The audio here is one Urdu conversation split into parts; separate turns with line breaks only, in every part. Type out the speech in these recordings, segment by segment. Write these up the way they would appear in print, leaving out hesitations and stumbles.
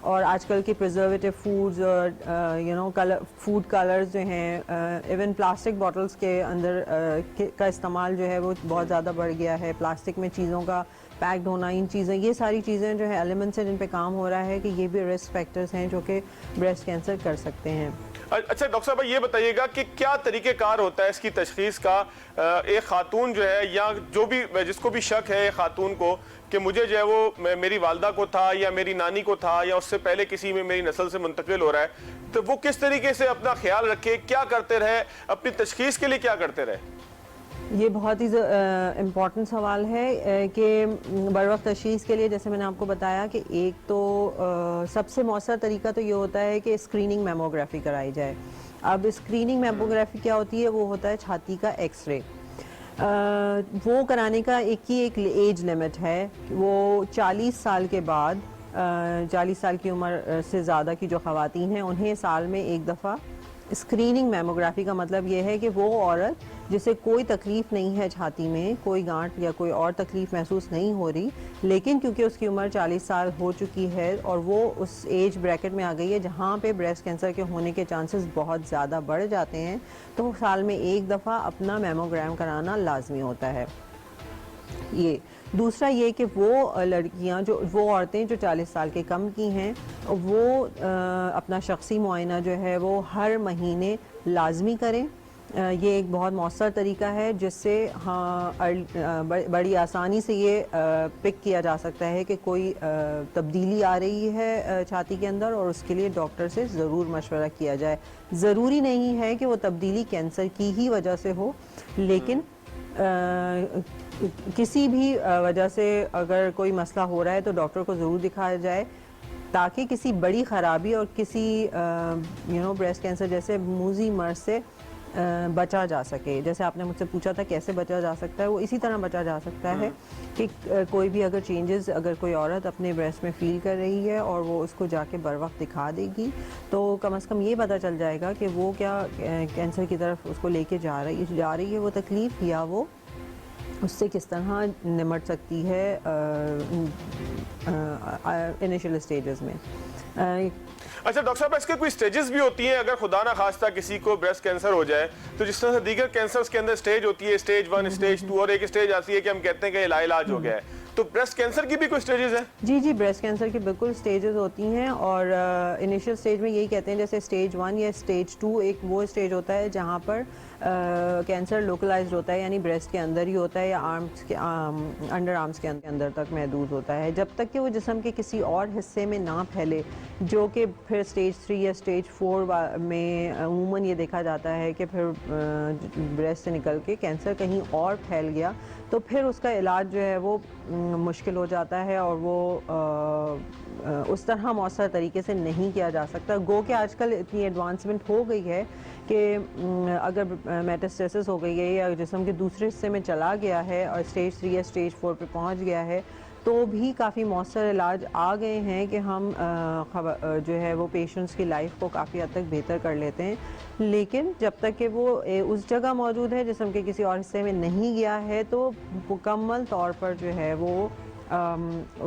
اور آج کل کے پریزرویٹو فوڈز اور فوڈ کلرز جو ہیں، ایون پلاسٹک بوٹلز کے اندر کا استعمال جو ہے وہ بہت زیادہ بڑھ گیا ہے. پلاسٹک میں چیزوں کا پیکڈ ہونا، ان چیزیں، یہ ساری چیزیں جو ہے ایلیمنٹس ہیں جن پہ کام ہو رہا ہے کہ یہ بھی رسک فیکٹرز ہیں جو کہ بریسٹ کینسر کر سکتے ہیں.
اچھا ڈاکٹر صاحب یہ بتائیے گا کہ کیا طریقہ کار ہوتا ہے اس کی تشخیص کا؟ ایک خاتون جو ہے یا جو بھی جس کو بھی شک ہے خاتون کو کہ مجھے جو ہے وہ میری والدہ کو تھا یا میری نانی کو تھا یا اس سے پہلے کسی میں میری نسل سے منتقل ہو رہا ہے، تو وہ کس طریقے سے اپنا خیال رکھے، کیا کرتے رہے، اپنی تشخیص کے لیے کیا کرتے رہے؟
یہ بہت ہی امپورٹنٹ سوال ہے کہ بروقت تشخیص کے لیے جیسے میں نے آپ کو بتایا کہ ایک تو سب سے مؤثر طریقہ تو یہ ہوتا ہے کہ اسکریننگ میموگرافی کرائی جائے. اب اسکریننگ میموگرافی کیا ہوتی ہے؟ وہ ہوتا ہے چھاتی کا ایکس رے. وہ کرانے کا ایک ایج لمٹ ہے. وہ 40 سال کے بعد 40 سال کی عمر سے زیادہ کی جو خواتین ہیں انہیں سال میں ایک دفعہ اسکریننگ میموگرافی کا مطلب یہ ہے کہ وہ عورت جسے کوئی تکلیف نہیں ہے چھاتی میں، کوئی گانٹ یا کوئی اور تکلیف محسوس نہیں ہو رہی، لیکن کیونکہ اس کی عمر 40 سال ہو چکی ہے اور وہ اس ایج بریکٹ میں آ گئی ہے جہاں پہ بریسٹ کینسر کے ہونے کے چانسز بہت زیادہ بڑھ جاتے ہیں، تو سال میں ایک دفعہ اپنا میموگرام کرانا لازمی ہوتا ہے. یہ دوسرا یہ کہ وہ لڑکیاں وہ عورتیں جو 40 سال کے کم کی ہیں وہ اپنا شخصی معائنہ جو ہے وہ ہر مہینے لازمی کریں. یہ ایک بہت مؤثر طریقہ ہے جس سے بڑی آسانی سے یہ پک کیا جا سکتا ہے کہ کوئی تبدیلی آ رہی ہے چھاتی کے اندر، اور اس کے لیے ڈاکٹر سے ضرور مشورہ کیا جائے. ضروری نہیں ہے کہ وہ تبدیلی کینسر کی ہی وجہ سے ہو، لیکن کسی بھی وجہ سے اگر کوئی مسئلہ ہو رہا ہے تو ڈاکٹر کو ضرور دکھایا جائے تاکہ کسی بڑی خرابی اور کسی بریسٹ کینسر جیسے موذی مرض سے بچا جا سکے. جیسے آپ نے مجھ سے پوچھا تھا کیسے بچا جا سکتا ہے، وہ اسی طرح بچا جا سکتا ہے کہ کوئی بھی اگر چینجز اگر کوئی عورت اپنے بریسٹ میں فیل کر رہی ہے اور وہ اس کو جا کے بر وقت دکھا دے گی تو کم از کم یہ پتہ چل جائے گا کہ وہ کیا کینسر کی طرف اس کو لے کے جا رہی ہے وہ تکلیف، یا وہ اس سے کس طرح نمٹ سکتی ہے انیشل اسٹیجز میں.
اچھا ڈاکٹر صاحب اس کے کوئی سٹیجز بھی ہوتی ہیں؟ اگر خدا نہ خواستہ کسی کو بریسٹ کینسر ہو جائے تو جس طرح سے دیگر کینسرز کے اندر سٹیج ہوتی ہے، سٹیج 1 سٹیج 2 اور ایک سٹیج آتی ہے کہ ہم کہتے ہیں کہ لا علاج ہو گیا ہے، تو بریسٹ کینسر کی بھی کوئی سٹیجز ہیں؟
جی بریسٹ کینسر کی بالکل سٹیجز ہوتی ہیں، اور انیشل سٹیج میں یہی کہتے ہیں جیسے سٹیج 1 یا سٹیج 2 ایک وہ سٹیج ہوتا ہے جہاں پر کینسر لوکلائزڈ ہوتا ہے، یعنی بریسٹ کے اندر ہی ہوتا ہے یا انڈر آرمز کے اندر تک محدود ہوتا ہے، جب تک کہ وہ جسم کے کسی اور حصے میں نہ پھیلے، جو کہ پھر سٹیج 3 یا سٹیج 4 میں عموماً یہ دیکھا جاتا ہے کہ پھر بریسٹ سے نکل کے کینسر کہیں اور پھیل گیا تو پھر اس کا علاج جو ہے وہ مشکل ہو جاتا ہے اور وہ اس طرح مؤثر طریقے سے نہیں کیا جا سکتا. گو کہ آج کل اتنی ایڈوانسمنٹ ہو گئی ہے کہ اگر میٹاسٹیسس ہو گئی ہے یا جسم کے دوسرے حصے میں چلا گیا ہے اور سٹیج 3 یا سٹیج 4 پہ پہنچ گیا ہے تو بھی کافی مؤثر علاج آ گئے ہیں کہ ہم جو ہے وہ پیشنٹس کی لائف کو کافی حد تک بہتر کر لیتے ہیں. لیکن جب تک کہ وہ اس جگہ موجود ہے جسم کے کسی اور حصے میں نہیں گیا ہے تو مکمل طور پر جو ہے وہ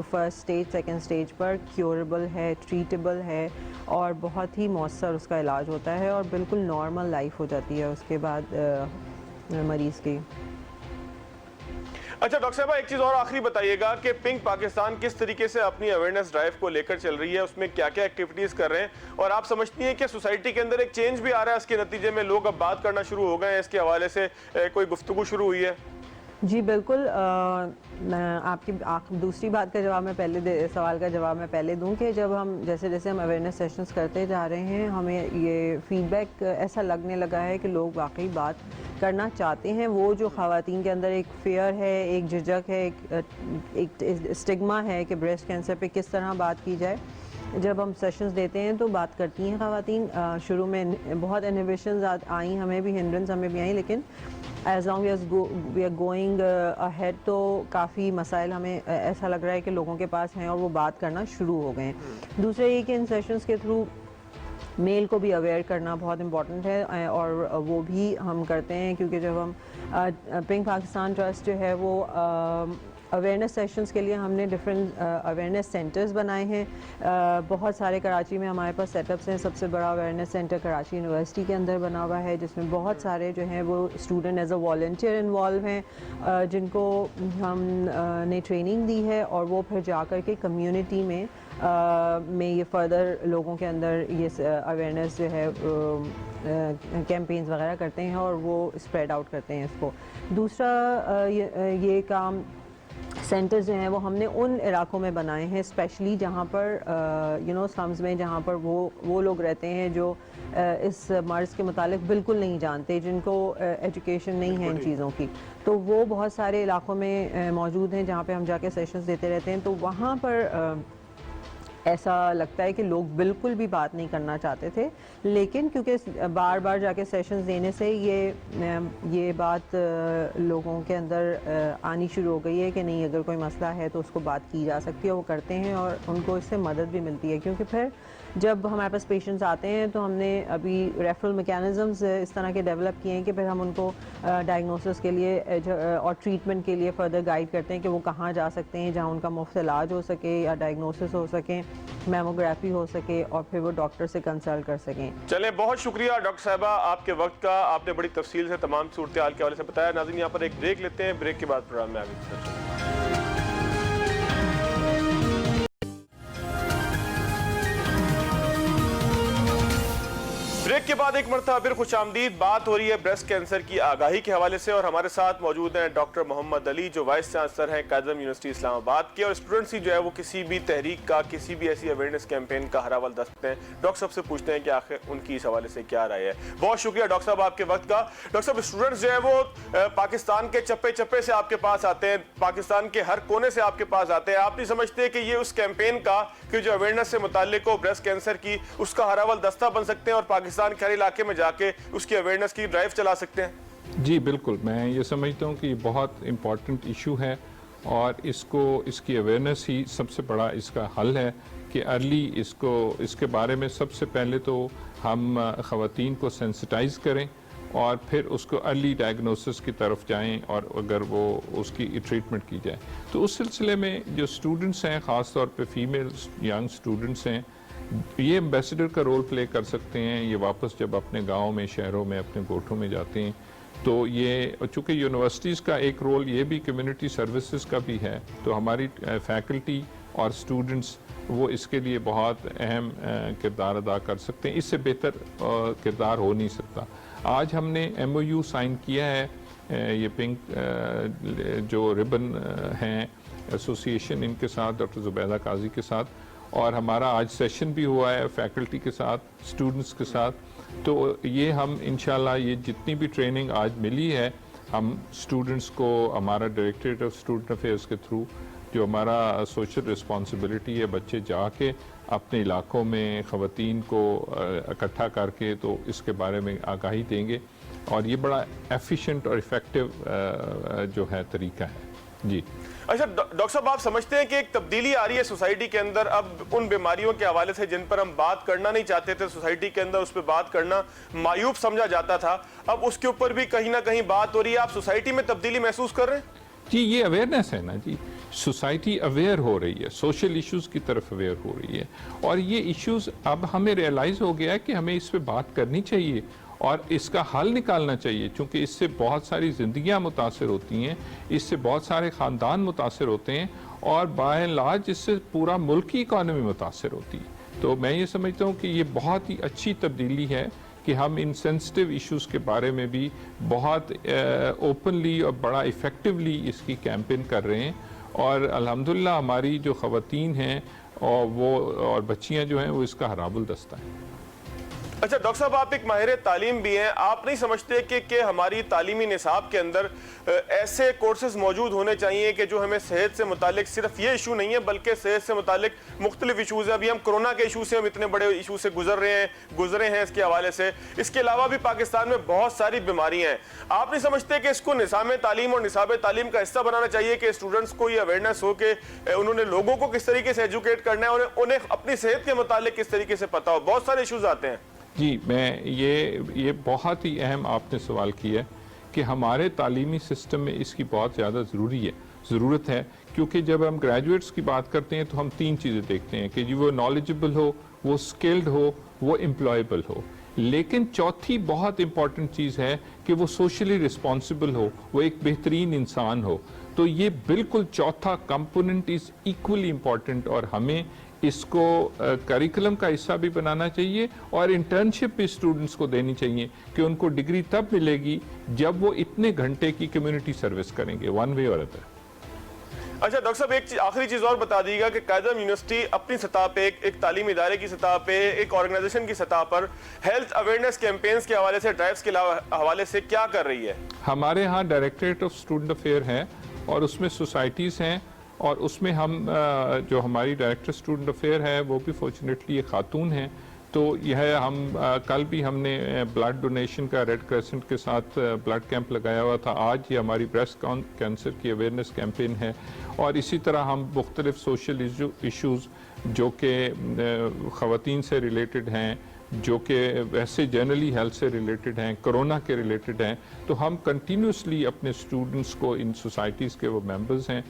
فرسٹ سٹیج سیکنڈ سٹیج پر کیوریبل ہے، ٹریٹیبل ہے اور بہت ہی مؤثر اس کا علاج ہوتا ہے اور بالکل نارمل لائف ہو جاتی ہے اس کے بعد مریض کی.
اچھا ڈاکٹر صاحبہ ایک چیز اور آخری بتائیے گا کہ پنک پاکستان کس طریقے سے اپنی اویئرنیس ڈرائیو کو لے کر چل رہی ہے، اس میں کیا کیا ایکٹیویٹیز کر رہے ہیں، اور آپ سمجھتی ہیں کہ سوسائٹی کے اندر ایک چینج بھی آ رہا ہے اس کے نتیجے میں، لوگ اب بات کرنا شروع ہو گئے ہیں، اس کے حوالے سے کوئی گفتگو شروع ہوئی ہے؟
جی بالکل. آپ کی دوسری بات کا جواب میں سوال کا جواب میں پہلے دوں کہ جب ہم جیسے ہم اویئرنیس سیشنز کرتے جا رہے ہیں ہمیں یہ فیڈ بیک ایسا لگنے لگا ہے کہ لوگ واقعی بات کرنا چاہتے ہیں. وہ جو خواتین کے اندر ایک فیئر ہے، ایک جھجک ہے، ایک اسٹگما ہے کہ بریسٹ کینسر پہ کس طرح بات کی جائے، جب ہم سیشنز دیتے ہیں تو بات کرتی ہیں خواتین. شروع میں بہت انہیبیشنز آئیں، ہمیں بھی ہنڈرنس ہمیں بھی آئیں، لیکن as long as we are going ahead تو کافی مسائل ہمیں ایسا لگ رہا ہے کہ لوگوں کے پاس ہیں اور وہ بات کرنا شروع ہو گئے ہیں. دوسرا یہ کہ ان سیشنز کے تھرو میل کو بھی اویئر کرنا بہت امپورٹنٹ ہے اور وہ بھی ہم کرتے ہیں کیونکہ جب ہم پنک پاکستان ٹرسٹ جو ہے وہ اویئرنیس سیشنز کے لیے ہم نے ڈفرینٹ اویئرنیس سینٹرز بنائے ہیں. بہت سارے کراچی میں ہمارے پاس سیٹ اپس ہیں. سب سے بڑا اویئرنیس سینٹر کراچی یونیورسٹی کے اندر بنا ہوا ہے جس میں بہت سارے جو ہیں وہ student as a volunteer involve ہیں جن کو ہم نے ٹریننگ دی ہے اور وہ پھر جا کر کے کمیونٹی میں یہ فردر لوگوں کے اندر یہ اویئرنیس جو ہے کیمپینز وغیرہ کرتے ہیں اور وہ اسپریڈ آؤٹ کرتے ہیں اس کو. دوسرا یہ کام سینٹرز جو ہیں وہ ہم نے ان علاقوں میں بنائے ہیں اسپیشلی جہاں پر سلمز میں جہاں پر وہ لوگ رہتے ہیں جو اس مرض کے متعلق بالکل نہیں جانتے, جن کو ایجوکیشن نہیں ہے ان چیزوں کی. تو وہ بہت سارے علاقوں میں موجود ہیں جہاں پہ ہم جا کے سیشنز دیتے رہتے ہیں. تو وہاں پر ایسا لگتا ہے کہ لوگ بالکل بھی بات نہیں کرنا چاہتے تھے, لیکن کیونکہ بار بار جا کے سیشنز دینے سے یہ بات لوگوں کے اندر آنی شروع ہو گئی ہے کہ نہیں, اگر کوئی مسئلہ ہے تو اس کو بات کی جا سکتی ہے. وہ کرتے ہیں اور ان کو اس سے مدد بھی ملتی ہے, کیونکہ پھر جب ہمارے پاس پیشنٹس آتے ہیں تو ہم نے ابھی ریفرل میکینزمز اس طرح کے ڈیولپ کیے ہیں کہ پھر ہم ان کو ڈائگنوسس کے لیے اور ٹریٹمنٹ کے لیے فردر گائیڈ کرتے ہیں کہ وہ کہاں جا سکتے ہیں جہاں ان کا مفت علاج ہو سکے یا ڈائگنوسس ہو سکیں, میموگرافی ہو سکے اور پھر وہ ڈاکٹر سے کنسلٹ کر سکیں.
چلیں, بہت شکریہ ڈاکٹر صاحبہ آپ کے وقت کا. آپ نے بڑی تفصیل سے تمام صورتحال کے حوالے سے بتایا. ناظرین, یہاں پر ایک بریک لیتے ہیں, بریک کے بعد پروگرام میں آگے. بریک کے بعد ایک مرتبہ پھر خوش آمدید. بات ہو رہی ہے بریسٹ کینسر کی آگاہی کے حوالے سے اور ہمارے ساتھ موجود ہیں ڈاکٹر محمد علی جو وائس چانسلر ہیں قائد اعظم یونیورسٹی اسلام آباد کے, اور اسٹوڈنٹس ہی جو ہے وہ کسی بھی تحریک کا, کسی بھی ایسی اویئرنیس کیمپین کا ہر حوالہ دے سکتے ہیں. ڈاکٹر صاحب سے پوچھتے ہیں کہ آخر ان کی اس حوالے سے کیا رائے ہے. بہت شکریہ ڈاکٹر صاحب آپ کے وقت کا. ڈاکٹر صاحب, اسٹوڈنٹس جو ہیں وہ پاکستان کے چپے چپے سے آپ کے پاس آتے ہیں, پاکستان کے ہر کونے سے آپ کے پاس آتے ہیں. آپ نہیں سمجھتے کہ یہ اس کیمپین کا کہ جو اویئرنیس سے متعلق ہو بریسٹ کینسر کی, اس کا ہر حوالہ دستہ بن سکتے ہیں اور پاکستان کے ہر علاقے میں جا کے اس کی اویئرنیس کی ڈرائیو چلا سکتے ہیں؟
جی بالکل, میں یہ سمجھتا ہوں کہ یہ بہت امپورٹنٹ ایشو ہے اور اس کی اویئرنیس ہی سب سے بڑا اس کا حل ہے کہ ارلی اس کے بارے میں سب سے پہلے تو ہم خواتین کو سینسٹائز کریں اور پھر اس کو ارلی ڈائگنوسس کی طرف جائیں اور اگر وہ اس کی ٹریٹمنٹ کی جائے. تو اس سلسلے میں جو اسٹوڈنٹس ہیں, خاص طور پہ فیمیل ینگ اسٹوڈنٹس ہیں, یہ ایمبیسڈر کا رول پلے کر سکتے ہیں. یہ واپس جب اپنے گاؤں میں, شہروں میں, اپنے گوٹھوں میں جاتے ہیں تو یہ چونکہ یونیورسٹیز کا ایک رول یہ بھی کمیونٹی سروسز کا بھی ہے, تو ہماری فیکلٹی اور اسٹوڈنٹس وہ اس کے لیے بہت اہم کردار ادا کر سکتے ہیں. اس سے بہتر کردار ہو نہیں سکتا. آج ہم نے MOU سائن کیا ہے, یہ پنک جو ربن ہیں ایسوسیشن, ان کے ساتھ ڈاکٹر زبیدہ قاضی کے ساتھ, اور ہمارا آج سیشن بھی ہوا ہے فیکلٹی کے ساتھ, اسٹوڈنٹس کے ساتھ. تو یہ ہم انشاءاللہ یہ جتنی بھی ٹریننگ آج ملی ہے ہم اسٹوڈنٹس کو, ہمارا ڈائریکٹریٹ آف اسٹوڈنٹ افیئرس کے تھرو جو ہمارا سوشل رسپانسبلٹی ہے, بچے جا کے اپنے علاقوں میں خواتین کو اکٹھا کر کے تو اس کے بارے میں آگاہی دیں گے, اور یہ بڑا ایفیشینٹ اور افیکٹو جو ہے طریقہ ہے. جی
اچھا ڈاکٹر صاحب, آپ سمجھتے ہیں کہ ایک تبدیلی آ رہی ہے سوسائٹی کے اندر اب ان بیماریوں کے حوالے سے جن پر ہم بات کرنا نہیں چاہتے تھے, سوسائٹی کے اندر اس پہ بات کرنا معیوب سمجھا جاتا تھا, اب اس کے اوپر بھی کہیں نہ کہیں بات ہو رہی ہے. آپ سوسائٹی میں تبدیلی محسوس کر رہے ہیں؟
جی یہ اویئرنیس ہے نا جی, سوسائٹی اویئر ہو رہی ہے, سوشل ایشوز کی طرف اویئر ہو رہی ہے, اور یہ ایشوز اب ہمیں ریئلائز ہو گیا ہے کہ ہمیں اس پہ بات کرنی چاہیے اور اس کا حل نکالنا چاہیے, چونکہ اس سے بہت ساری زندگیاں متاثر ہوتی ہیں, اس سے بہت سارے خاندان متاثر ہوتے ہیں, اور بائی اینڈ لارج اس سے پورا ملک کی اکانومی متاثر ہوتی ہے. تو میں یہ سمجھتا ہوں کہ یہ بہت ہی اچھی تبدیلی ہے کہ ہم ان سینسٹیو ایشوز کے بارے میں بھی بہت اوپنلی اور بڑا ایفیکٹولی اس کی کیمپین کر رہے ہیں, اور الحمدللہ ہماری جو خواتین ہیں اور بچیاں جو ہیں وہ اس کا حراب الدستہ ہیں.
اچھا ڈاکٹر صاحب, آپ ایک ماہر تعلیم بھی ہیں, آپ نہیں سمجھتے کہ ہماری تعلیمی نصاب کے اندر ایسے کورسز موجود ہونے چاہیے کہ جو ہمیں صحت سے متعلق صرف یہ ایشو نہیں ہے بلکہ صحت سے متعلق مختلف ایشوز ہیں. ابھی ہم کرونا کے ایشو سے, ہم اتنے بڑے ایشو سے گزرے ہیں اس کے حوالے سے. اس کے علاوہ بھی پاکستان میں بہت ساری بیماریاں ہیں. آپ نہیں سمجھتے کہ اس کو نظام تعلیم اور نصاب تعلیم کا حصہ بنانا چاہیے کہ اسٹوڈنٹس کو یہ اویئرنیس ہو کہ انہوں نے لوگوں کو کس طریقے سے ایجوکیٹ کرنا ہے, انہیں اپنی صحت کے متعلق کس طریقے سے پتا ہو؟ بہت سارے ایشوز آتے ہیں.
جی میں یہ بہت ہی اہم آپ نے سوال کیا ہے کہ ہمارے تعلیمی سسٹم میں اس کی بہت زیادہ ضرورت ہے کیونکہ جب ہم گریجویٹس کی بات کرتے ہیں تو ہم 3 چیزیں دیکھتے ہیں کہ جی وہ نالجبل ہو، وہ اسکلڈ ہو، وہ امپلائیبل ہو، لیکن چوتھی بہت امپورٹنٹ چیز ہے کہ وہ سوشلی رسپانسبل ہو، وہ ایک بہترین انسان ہو. تو یہ بالکل چوتھا کمپوننٹ از ایکولی امپورٹنٹ، اور ہمیں اس کو کریکولم کا حصہ بھی بنانا چاہیے اور انٹرنشپ بھی اسٹوڈنٹس کو دینی چاہیے کہ ان کو ڈگری تب ملے گی جب وہ اتنے گھنٹے کی کمیونٹی سروس کریں گے ون وے اور ادر.
اچھا ڈاکٹر صاحب، ایک آخری چیز اور بتا دیجیے گا کہ قائد اعظم یونیورسٹی اپنی سطح پہ ایک تعلیمی ادارے کی سطح پہ، ایک آرگنائزیشن کی سطح پر ہیلتھ اویئرنیس کیمپینز کے حوالے سے، ڈرائیوز کے حوالے سے کیا کر رہی ہے؟
ہمارے ہاں ڈائریکٹریٹ آف اسٹوڈنٹ افیئر ہے اور اس میں سوسائٹیز ہیں، اور اس میں ہم جو ہماری ڈائریکٹر اسٹوڈنٹ افیئر ہے وہ بھی فارچونیٹلی ایک خاتون ہیں. تو یہ ہم کل بھی ہم نے بلڈ ڈونیشن کا ریڈ کریسنٹ کے ساتھ بلڈ کیمپ لگایا ہوا تھا. آج یہ ہماری بریسٹ کینسر کی اویئرنیس کیمپین ہے، اور اسی طرح ہم مختلف سوشل ایشوز جو کہ خواتین سے ریلیٹڈ ہیں، جو کہ ویسے جنرلی ہیلتھ سے ریلیٹڈ ہیں، کرونا کے ریلیٹڈ ہیں، تو ہم کنٹینیوسلی اپنے اسٹوڈنٹس کو، ان سوسائٹیز کے وہ ممبرز ہیں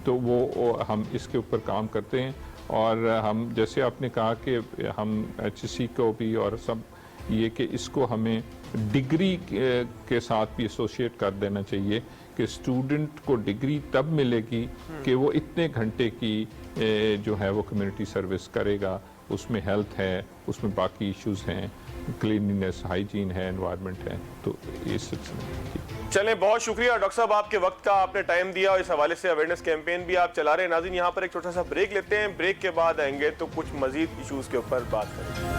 تو وہ ہم اس کے اوپر کام کرتے ہیں. اور ہم جیسے آپ نے کہا کہ ہم ایچ ایس سی کو بھی، اور سب یہ کہ اس کو ہمیں ڈگری کے ساتھ بھی ایسوسیٹ کر دینا چاہیے کہ اسٹوڈنٹ کو ڈگری تب ملے گی کہ وہ اتنے گھنٹے کی جو ہے وہ کمیونٹی سروس کرے گا. اس میں ہیلتھ ہے، اس میں باقی ایشوز ہیں، کلینینس، ہائیجین ہے، انوائرمنٹ ہے. تو اس سلسلے میں
چلیں، بہت شکریہ ڈاکٹر صاحب آپ کے وقت کا، آپ نے ٹائم دیا اور اس حوالے سے اویئرنیس کیمپین بھی آپ چلا رہے ہیں. ناظرین، یہاں پر ایک چھوٹا سا بریک لیتے ہیں، بریک کے بعد آئیں گے تو کچھ مزید ایشوز کے اوپر بات کریں گے.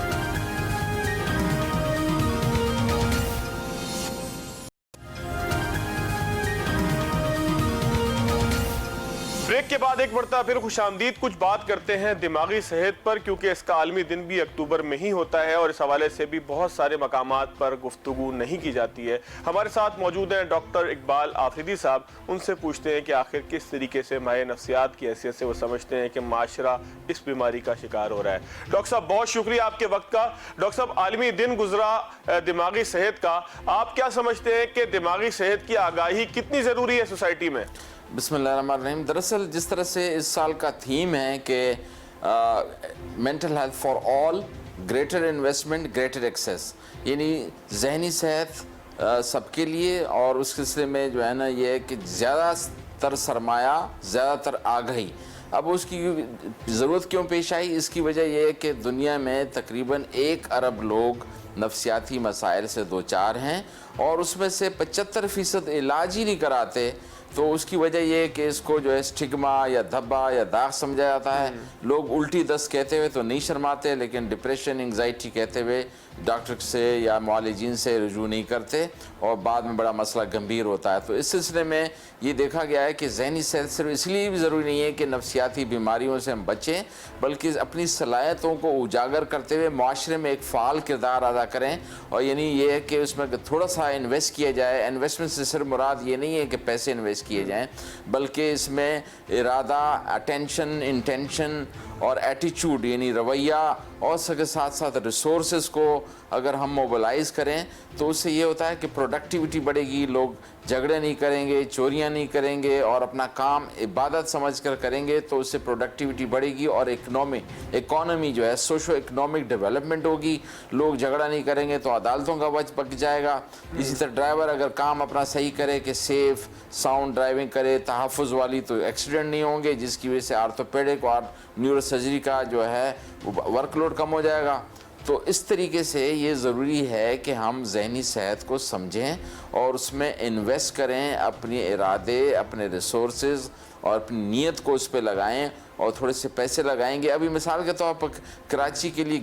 بریک کے بعد ایک مرتبہ پھر خوش آمدید. کچھ بات کرتے ہیں دماغی صحت پر، کیونکہ اس کا عالمی دن بھی اکتوبر میں ہی ہوتا ہے اور اس حوالے سے بھی بہت سارے مقامات پر گفتگو نہیں کی جاتی ہے. ہمارے ساتھ موجود ہیں ڈاکٹر اقبال آفریدی صاحب. ان سے پوچھتے ہیں کہ آخر کس طریقے سے ماہر نفسیات کی حیثیت سے وہ سمجھتے ہیں کہ معاشرہ اس بیماری کا شکار ہو رہا ہے. ڈاکٹر صاحب بہت شکریہ آپ کے وقت کا. ڈاکٹر صاحب، عالمی دن گزرا دماغی صحت کا، آپ کیا سمجھتے ہیں کہ دماغی صحت کی آگاہی کتنی ضروری ہے سوسائٹی میں؟
بسم اللہ الرحمن الرحیم. دراصل جس طرح سے اس سال کا تھیم ہے کہ mental health for all, greater investment, greater access, یعنی ذہنی صحت سب کے لیے، اور اس سلسلے میں جو ہے نا یہ ہے کہ زیادہ تر سرمایہ، زیادہ تر آگاہی. اب اس کی ضرورت کیوں پیش آئی؟ اس کی وجہ یہ ہے کہ دنیا میں تقریباً 1 ارب لوگ نفسیاتی مسائل سے دوچار ہیں، اور اس میں سے 75% علاج ہی نہیں کراتے. تو اس کی وجہ یہ ہے کہ اس کو جو ہے اسٹگما یا دھبا یا داغ سمجھا جاتا ہے. لوگ الٹی دست کہتے ہوئے تو نہیں شرماتے، لیکن ڈپریشن، انگزائٹی کہتے ہوئے ڈاکٹر سے یا معالجین سے رجوع نہیں کرتے، اور بعد میں بڑا مسئلہ گمبھیر ہوتا ہے. تو اس سلسلے میں یہ دیکھا گیا ہے کہ ذہنی صحت صرف اس لیے بھی ضروری نہیں ہے کہ نفسیاتی بیماریوں سے ہم بچیں، بلکہ اپنی صلاحیتوں کو اجاگر کرتے ہوئے معاشرے میں ایک فعال کردار ادا کریں. اور یعنی یہ ہے کہ اس میں تھوڑا سا انویسٹ کیا جائے. انویسٹمنٹ سے صرف مراد یہ نہیں ہے کہ پیسے انویسٹ کیے جائیں، بلکہ اس میں ارادہ، اٹینشن، انٹینشن اور ایٹیچیوڈ یعنی رویہ، اور اس کے ساتھ ساتھ ریسورسز کو اگر ہم موبلائز کریں تو اس سے یہ ہوتا ہے کہ پروڈکٹیوٹی بڑھے گی. لوگ جھگڑے نہیں کریں گے، چوریاں نہیں کریں گے، اور اپنا کام عبادت سمجھ کر کریں گے. تو اس سے پروڈکٹیوٹی بڑھے گی اور اکانومی جو ہے سوشو اکنامک ڈیولپمنٹ ہوگی. لوگ جھگڑا نہیں کریں گے تو عدالتوں کا وجہ پک جائے گا. اسی طرح ڈرائیور اگر کام اپنا صحیح کرے کہ سیف ساؤنڈ ڈرائیونگ کرے، تحفظ والی، تو ایکسیڈنٹ نہیں ہوں گے، جس کی وجہ سے آرتھوپیڈک اور نیورو سرجری کا جو ہے ورک لوڈ کم ہو جائے گا. تو اس طریقے سے یہ ضروری ہے کہ ہم ذہنی صحت کو سمجھیں اور اس میں انویسٹ کریں، اپنے ارادے، اپنے ریسورسز اور اپنی نیت کو اس پہ لگائیں، اور تھوڑے سے پیسے لگائیں گے. ابھی مثال کے طور پر کراچی کے لیے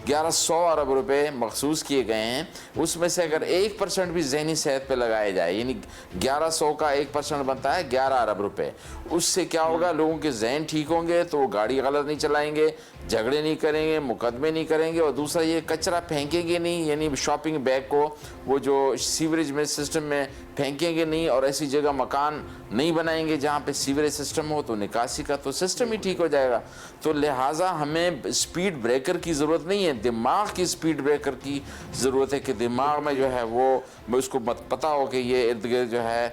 1100 ارب روپے مخصوص کیے گئے ہیں. اس میں سے اگر 1% بھی ذہنی صحت پہ لگائے جائے، یعنی 1100 کا 1% بنتا ہے 11 ارب روپے. اس سے کیا ہوگا؟ لوگوں کے ذہن ٹھیک ہوں گے تو وہ گاڑی غلط نہیں چلائیں گے، جھگڑے نہیں کریں گے، مقدمے نہیں کریں گے، اور دوسرا یہ کچرا پھینکیں گے نہیں. یعنی شاپنگ بیگ کو وہ جو سیوریج میں سسٹم میں پھینکیں گے نہیں اور ایسی جگہ مکان نہیں بنائیں گے جہاں پہ سیوریج سسٹم ہو تو نکاسی کا تو سسٹم ہی ٹھیک ہو جائے گا. تو لہٰذا ہمیں اسپیڈ بریکر کی ضرورت نہیں ہے, دماغ کی اسپیڈ بریکر کی ضرورت ہے کہ دماغ میں جو ہے وہ اس کو پتہ ہو کہ یہ ارد گرد جو ہے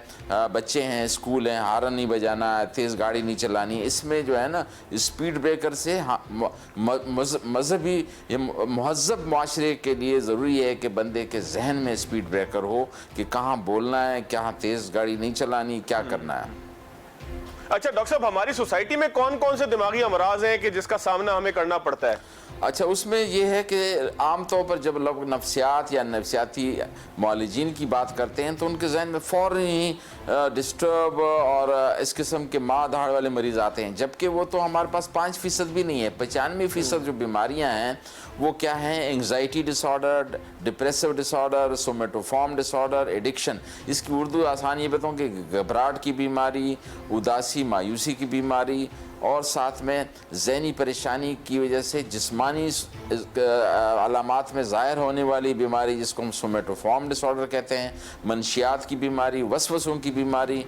بچے ہیں, اسکول ہیں, ہارن نہیں بجانا, تیز گاڑی نہیں چلانی. اس میں جو ہے نا اسپیڈ بریکر سے مذہبی یا مہذب معاشرے کے لیے ضروری ہے کہ بندے کے ذہن میں اسپیڈ بریکر ہو کہ کہاں بولنا ہے, کہاں تیز گاڑی نہیں چلانی, کیا کرنا ہے.
اچھا ڈاکٹر صاحب, ہماری سوسائٹی میں کون کون سے دماغی امراض ہیں کہ جس کا سامنا ہمیں کرنا پڑتا ہے؟
اچھا, اس میں یہ ہے کہ عام طور پر جب لوگ نفسیات یا نفسیاتی معالجین کی بات کرتے ہیں تو ان کے ذہن میں فوراً ہی ڈسٹرب اور اس قسم کے ماں دھاڑ والے مریض آتے ہیں, جبکہ وہ تو ہمارے پاس 5% بھی نہیں ہے. 95% جو بیماریاں ہیں وہ کیا ہیں؟ انگزائٹی ڈس آرڈر, ڈپریسو ڈس آرڈر, سومیٹوفارم ڈس آرڈر, ایڈکشن. اس کی اردو آسان یہ بتاؤں کہ گھبراہٹ کی بیماری, اداسی مایوسی کی بیماری, اور ساتھ میں ذہنی پریشانی کی وجہ سے جسمانی علامات میں ظاہر ہونے والی بیماری جس کو ہم سومیٹوفارم ڈس آرڈر کہتے ہیں, منشیات کی بیماری, وسوسوں کی بیماری,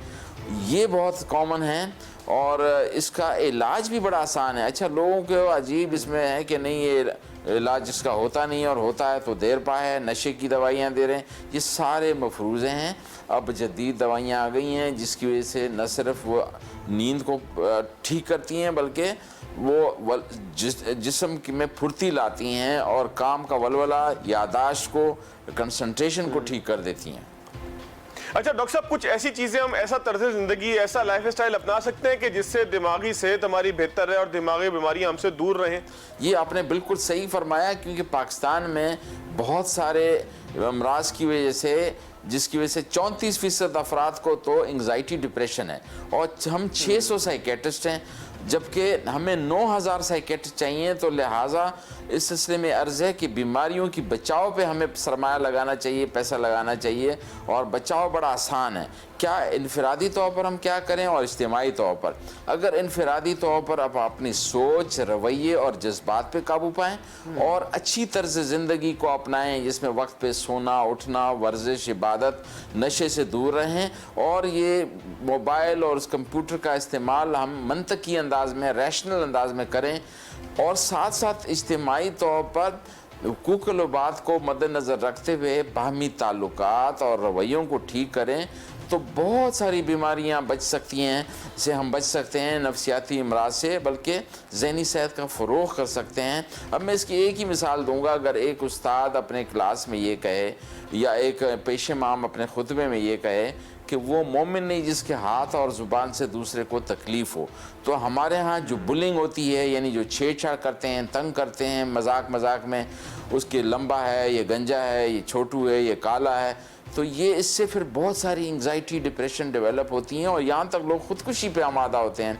یہ بہت کامن ہیں اور اس کا علاج بھی بڑا آسان ہے. اچھا, لوگوں کو عجیب اس میں ہے کہ نہیں یہ علاج جس کا ہوتا نہیں اور ہوتا ہے تو دیر پا ہے, نشے کی دوائیاں دے رہے ہیں, یہ سارے مفروضے ہیں. اب جدید دوائیاں آ گئی ہیں جس کی وجہ سے نہ صرف وہ نیند کو ٹھیک کرتی ہیں بلکہ وہ جسم میں پھرتی لاتی ہیں اور کام کا ولولہ, یاداشت کو, کنسنٹریشن کو ٹھیک کر دیتی ہیں.
اچھا ڈاکٹر صاحب, کچھ ایسی چیزیں ہم ایسا طرز زندگی, ایسا لائف اسٹائل اپنا سکتے ہیں کہ جس سے دماغی صحت ہماری بہتر رہے اور دماغی بیماریاں ہم سے دور رہیں؟
یہ آپ نے بالکل صحیح فرمایا, کیونکہ پاکستان میں بہت سارے امراض کی وجہ سے, جس کی وجہ سے 34% افراد کو تو انگزائٹی ڈپریشن ہے, اور ہم 600 سائیکیٹرسٹ ہیں جبکہ ہمیں 9000 سائیکیٹرسٹ چاہیے. تو لہٰذا اس سلسلے میں عرض ہے کہ بیماریوں کی بچاؤ پہ ہمیں سرمایہ لگانا چاہیے, پیسہ لگانا چاہیے, اور بچاؤ بڑا آسان ہے. کیا انفرادی طور پر ہم کیا کریں اور اجتماعی طور پر؟ اگر انفرادی طور پر آپ اپنی سوچ, رویے اور جذبات پہ قابو پائیں اور اچھی طرز زندگی کو اپنائیں جس میں وقت پہ سونا, اٹھنا, ورزش, عبادت, نشے سے دور رہیں, اور یہ موبائل اور اس کمپیوٹر کا استعمال ہم منطقی انداز میں, ریشنل انداز میں کریں, اور ساتھ ساتھ اجتماعی طور پر حقوق العباد کو مد نظر رکھتے ہوئے باہمی تعلقات اور رویوں کو ٹھیک کریں, تو بہت ساری بیماریاں بچ سکتی ہیں. سے ہم بچ سکتے ہیں نفسیاتی امراض سے, بلکہ ذہنی صحت کا فروغ کر سکتے ہیں. اب میں اس کی ایک ہی مثال دوں گا. اگر ایک استاد اپنے کلاس میں یہ کہے یا ایک پیش امام اپنے خطبے میں یہ کہے کہ وہ مومن نہیں جس کے ہاتھ اور زبان سے دوسرے کو تکلیف ہو, تو ہمارے ہاں جو بلنگ ہوتی ہے, یعنی جو چھیڑ چھاڑ کرتے ہیں, تنگ کرتے ہیں مذاق میں, اس کے لمبا ہے, یہ گنجا ہے, یہ چھوٹو ہے, یہ کالا ہے, تو یہ اس سے پھر بہت ساری انگزائٹی, ڈپریشن ڈیولپ ہوتی ہیں, اور یہاں تک لوگ خودکشی پہ آمادہ ہوتے ہیں.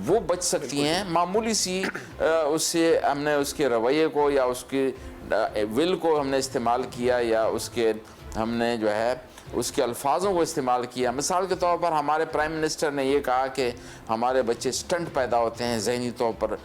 وہ بچ سکتی ہیں معمولی سی اس سے ہم نے اس کے رویے کو یا اس کے ول کو ہم نے استعمال کیا, یا اس کے ہم نے جو ہے اس کے الفاظوں کو استعمال کیا. مثال کے طور پر ہمارے پرائم منسٹر نے یہ کہا کہ ہمارے بچے سٹنٹ پیدا ہوتے ہیں, ذہنی طور پر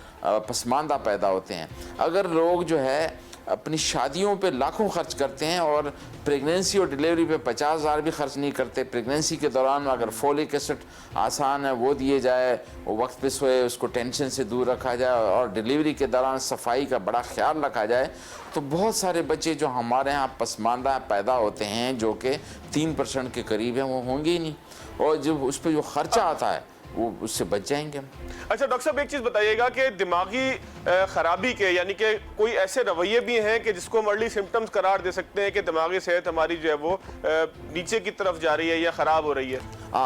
پسماندہ پیدا ہوتے ہیں. اگر لوگ جو ہے اپنی شادیوں پہ لاکھوں خرچ کرتے ہیں اور پریگنینسی اور ڈیلیوری پہ 50,000 بھی خرچ نہیں کرتے, پریگنینسی کے دوران اگر فولک ایسڈ آسان ہے وہ دیے جائے, وہ وقت پہ سوئے, اس کو ٹینشن سے دور رکھا جائے, اور ڈیلیوری کے دوران صفائی کا بڑا خیال رکھا جائے, تو بہت سارے بچے جو ہمارے ہاں پسماندہ پیدا ہوتے ہیں جو کہ 3% کے قریب ہیں وہ ہوں گے ہی نہیں, اور جب اس پہ جو خرچہ آتا ہے وہ اس سے بچ جائیں گے ہم.
اچھا ڈاکٹر صاحب, ایک چیز بتائیے گا کہ دماغی خرابی کے یعنی کہ کوئی ایسے رویے بھی ہیں کہ جس کو ہم ارلی سمپٹمز قرار دے سکتے ہیں کہ دماغی صحت ہماری جو ہے وہ نیچے کی طرف جا رہی ہے یا خراب ہو رہی ہے؟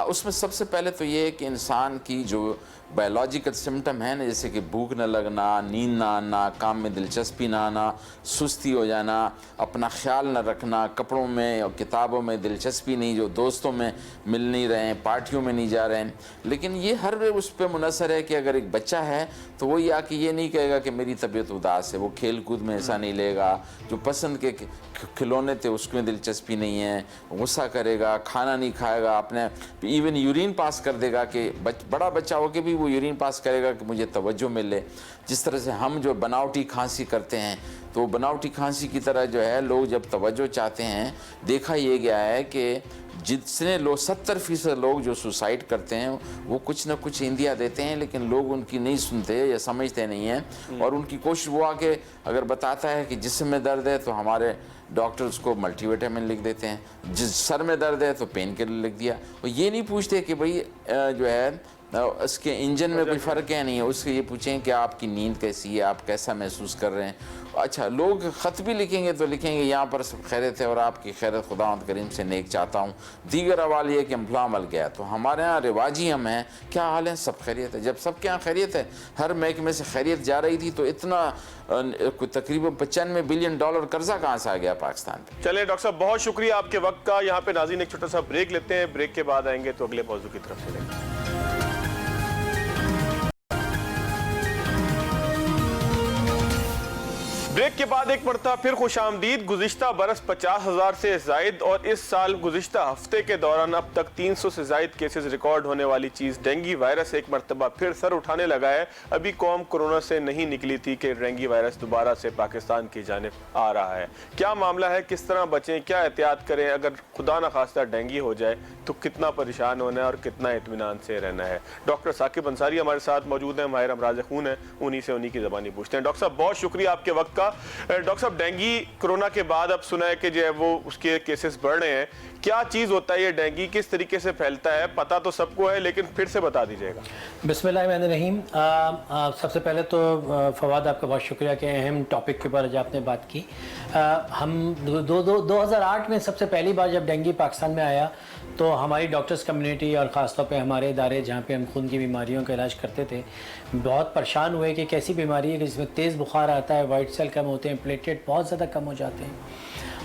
اس میں سب سے پہلے تو یہ ہے کہ انسان کی جو بایولوجیکل سمٹم ہے نا, جیسے کہ بھوک نہ لگنا, نیند نہ آنا, کام میں دلچسپی نہ آنا, سستی ہو جانا, اپنا خیال نہ رکھنا, کپڑوں میں اور کتابوں میں دلچسپی نہیں, جو دوستوں میں مل نہیں رہے ہیں, پارٹیوں میں نہیں جا رہے ہیں. لیکن یہ ہر اس پہ منحصر ہے کہ اگر ایک بچہ ہے تو وہ یہ کہ یہ نہیں کہے گا کہ میری طبیعت اداس ہے, وہ کھیل کود میں ایسا نہیں لے گا, جو پسند کے کھلونے تھے اس میں دلچسپی نہیں ہے, غصہ کرے گا, کھانا نہیں کھائے گا, اپنے ایون یورین پاس کر دے گا, کہ بڑا بچہ ہو کے بھی وہ یورین پاس کرے گا کہ مجھے توجہ ملے. جس طرح سے ہم جو بناوٹی کھانسی کرتے ہیں, تو بناوٹی کھانسی کی طرح جو ہے لوگ جب توجہ چاہتے ہیں, دیکھا یہ گیا ہے کہ جتنے لوگ 70% لوگ جو سوسائڈ کرتے ہیں وہ کچھ نہ کچھ ایندھیا دیتے ہیں، لیکن لوگ ان کی نہیں سنتے یا سمجھتے نہیں ہیں، اور ان کی کوشش وہ کہ اگر بتاتا ہے کہ جسم میں درد ہے تو ہمارے ڈاکٹر اس کو ملٹی وٹامن لکھ دیتے ہیں، جس سر میں درد ہے تو پین کلر لکھ دیا، وہ یہ نہیں پوچھتے کہ بھئی جو ہے اس کے انجن میں کوئی فرق ہے نہیں ہے، اس سے یہ پوچھیں کہ آپ کی نیند کیسی ہے، آپ کیسا محسوس کر رہے ہیں۔ اچھا، لوگ خط بھی لکھیں گے تو لکھیں گے یہاں پر سب خیریت ہے اور آپ کی خیریت خداوند کریم سے نیک چاہتا ہوں، دیگر حوال یہ کہ فلاں مل گیا۔ تو ہمارے ہاں رواجی ہم ہیں، کیا حال ہے؟ سب خیریت ہے۔ جب سب کے ہاں خیریت ہے، ہر محکمے سے خیریت جا رہی تھی، تو اتنا تقریباً 95 بلین ڈالر قرضہ کہاں سے آ گیا پاکستان پہ؟
چلیں ڈاکٹر صاحب، بہت شکریہ آپ کے وقت کا۔ یہاں پہ ناظرین ایک چھوٹا سا بریک لیتے ہیں، بریک کے بعد آئیں گے تو اگلے موضوع کی طرف چلیں گے۔ بریک کے بعد ایک مرتبہ پھر خوش آمدید۔ گزشتہ برس 50,000 سے زائد اور اس سال گزشتہ ہفتے کے دوران اب تک 300 سے زائد کیسز ریکارڈ ہونے والی چیز ڈینگی وائرس ایک مرتبہ پھر سر اٹھانے لگا ہے۔ ابھی قوم کورونا سے نہیں نکلی تھی کہ ڈینگی وائرس دوبارہ سے پاکستان کی جانب آ رہا ہے۔ کیا معاملہ ہے، کس طرح بچیں، کیا احتیاط کریں؟ اگر خدا نخواستہ ڈینگی ہو جائے تو کتنا پریشان ہونا ہے اور کتنا اطمینان سے رہنا ہے؟ ڈاکٹر ثاقب انصاری ہمارے ساتھ موجود ہیں، ماہر امراض خون ہیں، انہی کی زبانی پوچھتے ہیں۔ ڈاکٹر صاحب بہت شکریہ آپ کے وقت کا۔ ڈاکٹر صاحب، ڈینگی کورونا کے بعد اب سنا ہے کہ جو ہے وہ اس کے کیسز بڑھ رہے ہیں، کیا چیز ہوتا ہے یہ ڈینگی، کس طریقے سے پھیلتا ہے؟ پتہ تو سب کو ہے لیکن پھر سے بتا دیجیے گا۔
بسم اللہ الرحمن الرحیم۔ سب سے پہلے تو فواد آپ کا بہت شکریہ کہ اہم ٹاپک کے اوپر آپ نے بات کی۔ ہم 2008 میں سب سے پہلی بار جب ڈینگی پاکستان میں آیا تو ہماری ڈاکٹرز کمیونٹی اور خاص طور پہ ہمارے ادارے جہاں پہ ہم خون کی بیماریوں کا علاج کرتے تھے بہت پریشان ہوئے کہ کیسی بیماری ہے کہ جس میں تیز بخار آتا ہے، وائٹ سیل کم ہوتے ہیں، پلیٹلیٹ بہت زیادہ کم ہو جاتے ہیں۔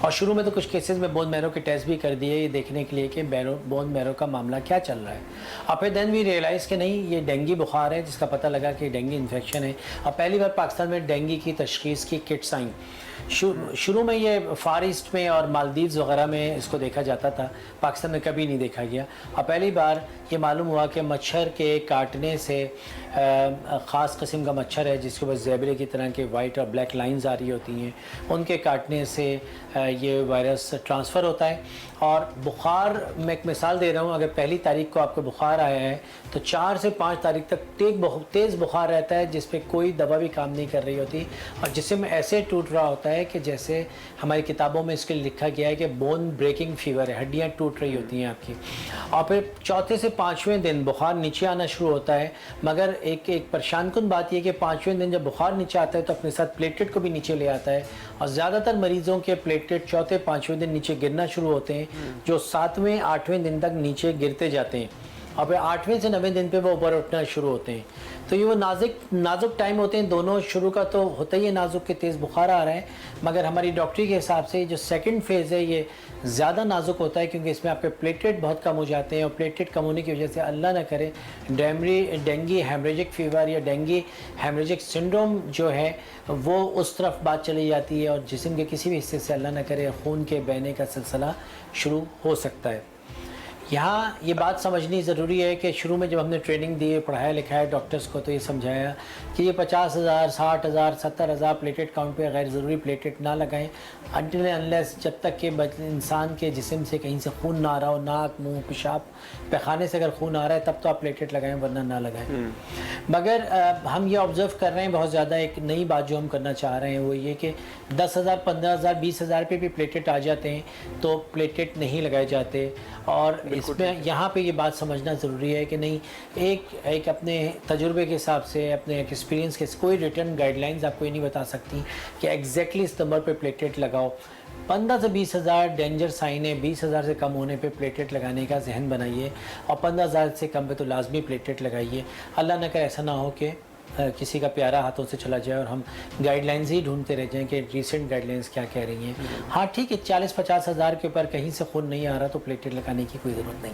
اور شروع میں تو کچھ کیسز میں بون میرو کے ٹیسٹ بھی کر دیے یہ دیکھنے کے لیے کہ بون میرو کا معاملہ کیا چل رہا ہے۔ اور پھر دین وی ریئلائز کہ نہیں، یہ ڈینگی بخار ہے، جس کا پتہ لگا کہ ڈینگی انفیکشن ہے۔ اور پہلی بار پاکستان میں ڈینگی کی تشخیص کی کٹس آئیں۔ شروع میں یہ فار ایسٹ میں اور مالدیوز وغیرہ میں اس کو دیکھا جاتا تھا، پاکستان میں کبھی نہیں دیکھا گیا۔ اور پہلی بار یہ معلوم ہوا کہ مچھر کے کاٹنے سے، خاص قسم کا مچھر ہے جس کے اوپر زیبرے کی طرح کے وائٹ اور بلیک لائنز آ رہی ہوتی ہیں، ان کے کاٹنے سے یہ وائرس ٹرانسفر ہوتا ہے۔ اور بخار، میں ایک مثال دے رہا ہوں، اگر 1 تاریخ کو آپ کو بخار آیا ہے تو 4 سے 5 تاریخ تک تیز بخار رہتا ہے جس پہ کوئی دوا بھی کام نہیں کر رہی ہوتی، اور جسم ایسے ٹوٹ رہا ہوتا ہے کہ جیسے ہماری کتابوں میں اس کے لکھا گیا ہے کہ بون بریکنگ فیور ہے، ہڈیاں ٹوٹ رہی ہوتی ہیں آپ کی۔ اور پھر 4 سے 5ویں دن بخار نیچے آنا شروع ہوتا ہے، مگر ایک پریشان کن بات یہ کہ 5ویں دن جب بخار نیچے آتا ہے تو اپنے ساتھ پلیٹلیٹ کو بھی نیچے لے آتا ہے، اور زیادہ تر مریضوں کے پلیٹلیٹ 4 5ویں دن نیچے گرنا شروع ہوتے ہیں، جو 7ویں 8ویں دن تک نیچے گرتے جاتے ہیں، اور پھر 8ویں سے 9ویں دن پہ وہ اوپر اٹھنا شروع ہوتے ہیں۔ تو یہ وہ نازک ٹائم ہوتے ہیں، دونوں شروع کا تو ہوتا ہی ہے نازک کہ تیز بخار آ رہا ہے، مگر ہماری ڈاکٹری کے حساب سے جو سیکنڈ فیز ہے یہ زیادہ نازک ہوتا ہے، کیونکہ اس میں آپ کے پلیٹلیٹ بہت کم ہو جاتے ہیں، اور پلیٹلیٹ کم ہونے کی وجہ سے اللہ نہ کرے ڈینگی ہیمریجک فیور یا ڈینگی ہیمریجک سنڈروم جو ہے وہ اس طرف بات چلی جاتی ہے، اور جسم کے کسی بھی حصے سے اللہ نہ کرے خون کے بہنے کا سلسلہ شروع ہو سکتا ہے۔ یہاں یہ بات سمجھنی ضروری ہے کہ شروع میں جب ہم نے ٹریننگ دی، پڑھایا لکھایا ڈاکٹرز کو، تو یہ سمجھایا کہ یہ 50,000 60,000 70,000 پلیٹلیٹ کاؤنٹ پہ غیر ضروری پلیٹلیٹ نہ لگائیں انٹل انلیس جب تک کہ انسان کے جسم سے کہیں سے خون نہ آ رہا ہو، ناک منہ پیشاب پیخانے سے اگر خون آ رہا ہے تب تو آپ پلیٹلیٹ لگائیں، ورنہ نہ لگائیں۔ مگر ہم یہ آبزرو کر رہے ہیں بہت زیادہ، ایک نئی بات جو ہم کرنا چاہ رہے ہیں وہ یہ کہ 10,000 15,000 20,000 پہ بھی پلیٹلیٹ آ جاتے ہیں تو پلیٹلیٹ نہیں لگائے جاتے۔ اور اس میں یہاں پہ یہ بات سمجھنا ضروری ہے کہ نہیں، ایک اپنے تجربے کے حساب سے، اپنے ایکسپیرینس کے، کوئی ریٹرن گائیڈ لائنز آپ کو یہ نہیں بتا سکتی کہ ایگزیکٹلی اس نمبر پہ پلیٹلیٹ لگاؤ۔ 15 سے 20,000 ڈینجر سائن ہے، 20,000 سے کم ہونے پہ پلیٹلیٹ لگانے کا ذہن بنائیے، اور 15,000 سے کم پہ تو لازمی پلیٹلیٹ لگائیے۔ اللہ نہ کرے ایسا نہ ہو کہ کسی کا پیارا ہاتھوں سے چلا جائے اور ہم گائیڈ لائنز ہی ڈھونڈتے رہ جائیں کہ ریسنٹ گائیڈ لائنز کیا کہہ رہی ہیں۔ ہاں ٹھیک ہے، 40-50 ہزار کے اوپر کہیں سے خون نہیں آ رہا تو پلیٹلیٹ لگانے کی کوئی ضرورت نہیں۔